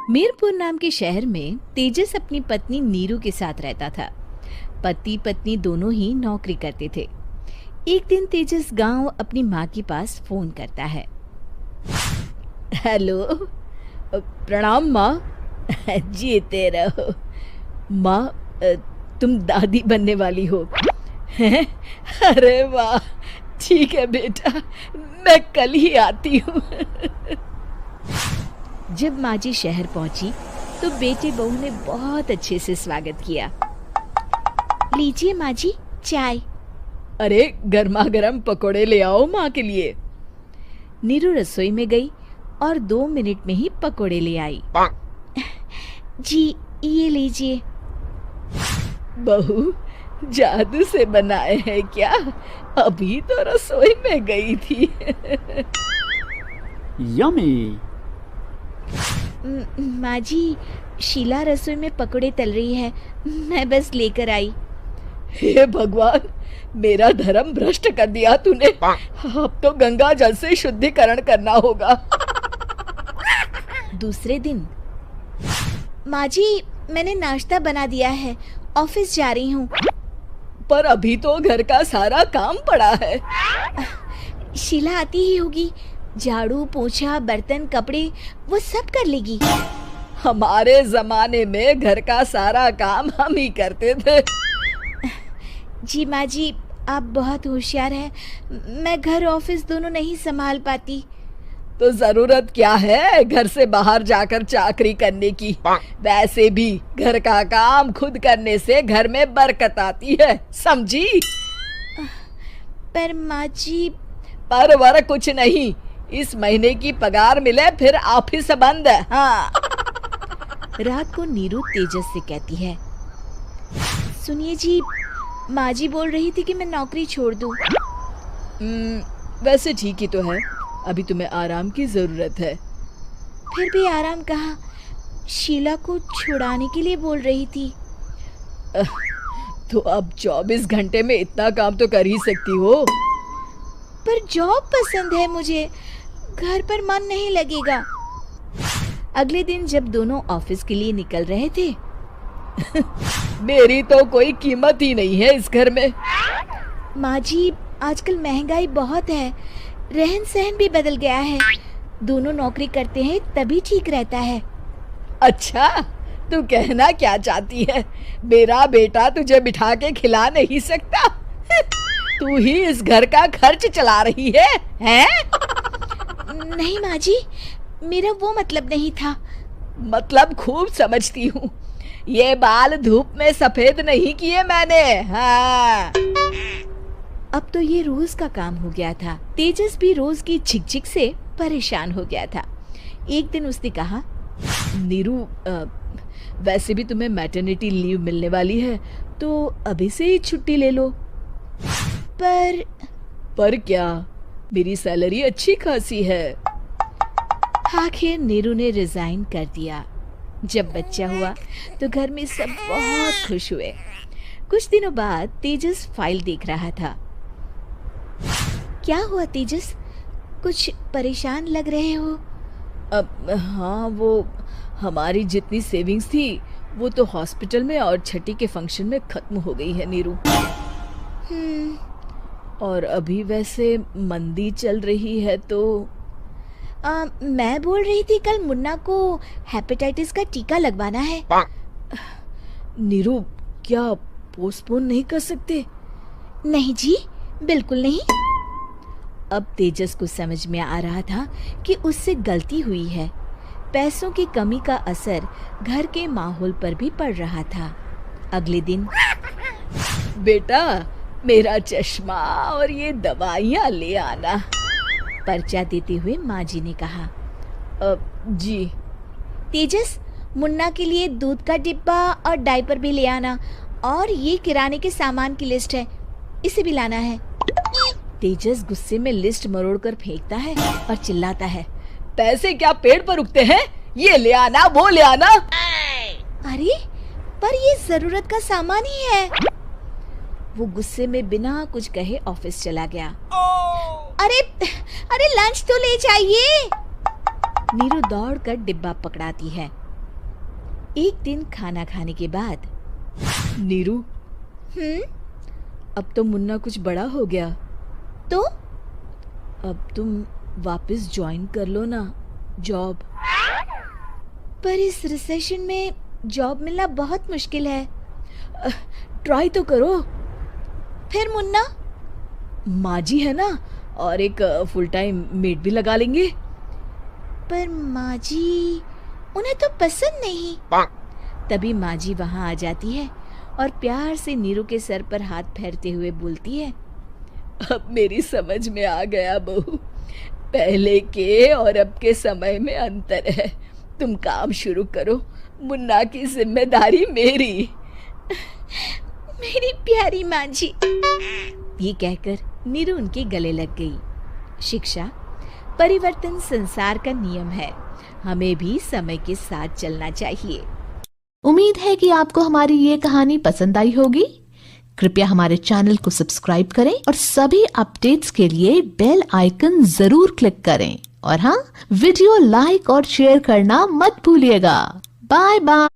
मीरपुर नाम के शहर में तेजस अपनी पत्नी नीरू के साथ रहता था। पति पत्नी दोनों ही नौकरी करते थे। एक दिन तेजस गांव अपनी माँ के पास फोन करता है। हेलो, प्रणाम माँ। जीते रहो माँ, तुम दादी बनने वाली हो। हैं? अरे वाह, ठीक है बेटा, मैं कल ही आती हूँ। जब माँ जी शहर पहुंची तो बेटे बहू ने बहुत अच्छे से स्वागत किया। लीजिए माँ जी, चाय। अरे गर्मा गर्म पकोड़े ले आओ माँ के लिए। नीरू रसोई में गई और 2 मिनट में ही पकोड़े ले आई। जी ये लीजिए। बहू जादू से बनाए हैं क्या? अभी तो रसोई में गई थी। यम्मी। माँ जी, शीला रसोई में पकोड़े तल रही है, मैं बस लेकर आई। हे भगवान, मेरा धर्म भ्रष्ट कर दिया तूने। अब तो गंगा जल से शुद्धिकरण करना होगा। दूसरे दिन, माँ जी मैंने नाश्ता बना दिया है, ऑफिस जा रही हूँ। पर अभी तो घर का सारा काम पड़ा है। शीला आती ही होगी, झाड़ू पोछा बर्तन कपड़े वो सब कर लेगी। हमारे जमाने में घर का सारा काम हम ही करते थे। जी माँ जी, आप बहुत होशियार हैं, मैं घर ऑफिस दोनों नहीं संभाल पाती। तो जरूरत क्या है घर से बाहर जाकर चाकरी करने की? वैसे भी घर का काम खुद करने से घर में बरकत आती है, समझी? पर माँ जी। पर वर कुछ नहीं, इस महीने की पगार मिले फिर ऑफिस बंद है। हाँ। रात को नीरू तेजस से कहती है, सुनिए जी, माँ जी बोल रही थी कि मैं नौकरी छोड़ दूं। वैसे ठीक ही तो है, अभी तुम्हें आराम की जरूरत है। फिर भी आराम कहाँ, शीला को छुड़ाने के लिए बोल रही थी। तो अब 24 घंटे में इतना काम तो कर ही सकती हो। पर जॉब पसंद है मुझे, घर पर मन नहीं लगेगा। अगले दिन जब दोनों ऑफिस के लिए निकल रहे थे, मेरी तो कोई कीमत ही नहीं है इस घर में। माँ जी, आजकल महंगाई बहुत है, रहन सहन भी बदल गया है, दोनों नौकरी करते हैं तभी ठीक रहता है। अच्छा, तू कहना क्या चाहती है? मेरा बेटा तुझे बिठा के खिला नहीं सकता? तू ही इस घर का खर्च चला रही है, हैं? नहीं माँ जी, मेरा वो मतलब नहीं था। मतलब खूब समझती हूँ, ये बाल धूप में सफेद नहीं किए मैंने। हाँ। अब तो ये रोज का काम हो गया था। तेजस भी रोज की झिकझिक से परेशान हो गया था। एक दिन उसने कहा, नीरू, वैसे भी तुम्हें मैटरनिटी लीव मिलने वाली है, तो अभी से ही छुट्टी ले लो। पर क्या, मेरी सैलरी अच्छी खासी है। आखिर नीरू ने रिजाइन कर दिया। जब बच्चा हुआ तो घर में सब बहुत खुश हुए। कुछ दिनों बाद तेजस फाइल देख रहा था। क्या हुआ तेजस, कुछ परेशान लग रहे हो? हाँ, वो हमारी जितनी सेविंग्स थी वो तो हॉस्पिटल में और छठी के फंक्शन में खत्म हो गई है नीरू। और अभी वैसे मंदी चल रही है तो मैं बोल रही थी कल मुन्ना को हेपेटाइटिस का टीका लगवाना है। नीरू, क्या पोस्टपोन नहीं कर सकते? नहीं जी, बिल्कुल नहीं। अब तेजस को समझ में आ रहा था कि उससे गलती हुई है। पैसों की कमी का असर घर के माहौल पर भी पड़ रहा था। अगले दिन, बेटा मेरा चश्मा और ये दवाइयाँ ले आना, पर्चा देते हुए माँ जी ने कहा। जी। तेजस, मुन्ना के लिए दूध का डिब्बा और डायपर भी ले आना, और ये किराने के सामान की लिस्ट है, इसे भी लाना है। तेजस गुस्से में लिस्ट मरोड़कर फेंकता है और चिल्लाता है, पैसे क्या पेड़ पर उगते हैं? ये ले आना, वो ले आना। अरे पर ये जरूरत का सामान ही है। वो गुस्से में बिना कुछ कहे ऑफिस चला गया। अरे अरे लंच तो ले जाइए। नीरू दौड़कर डिब्बा पकड़ाती है। एक दिन खाना खाने के बाद, नीरू, अब तो मुन्ना कुछ बड़ा हो गया, तो अब तुम वापस ज्वाइन कर लो ना जॉब। पर इस रिसेशन में जॉब मिलना बहुत मुश्किल है। ट्राई तो करो। फिर मुन्ना, माँ जी है ना, और एक फुल टाइम मेड भी लगा लेंगे। पर माँ जी, उन्हें तो पसंद नहीं। तभी माँ जी वहाँ आ जाती है और प्यार से नीरू के सर पर हाथ फेरते हुए बोलती है, अब मेरी समझ में आ गया बहू, पहले के और अब के समय में अंतर है। तुम काम शुरू करो, मुन्ना की जिम्मेदारी मेरी। मेरी प्यारी माँ जी, ये कहकर नीरू उनके गले लग गई। शिक्षा, परिवर्तन संसार का नियम है, हमें भी समय के साथ चलना चाहिए। उम्मीद है कि आपको हमारी ये कहानी पसंद आई होगी। कृपया हमारे चैनल को सब्सक्राइब करें और सभी अपडेट्स के लिए बेल आइकन जरूर क्लिक करें। और हाँ, वीडियो लाइक और शेयर करना मत भूलिएगा। Bye bye.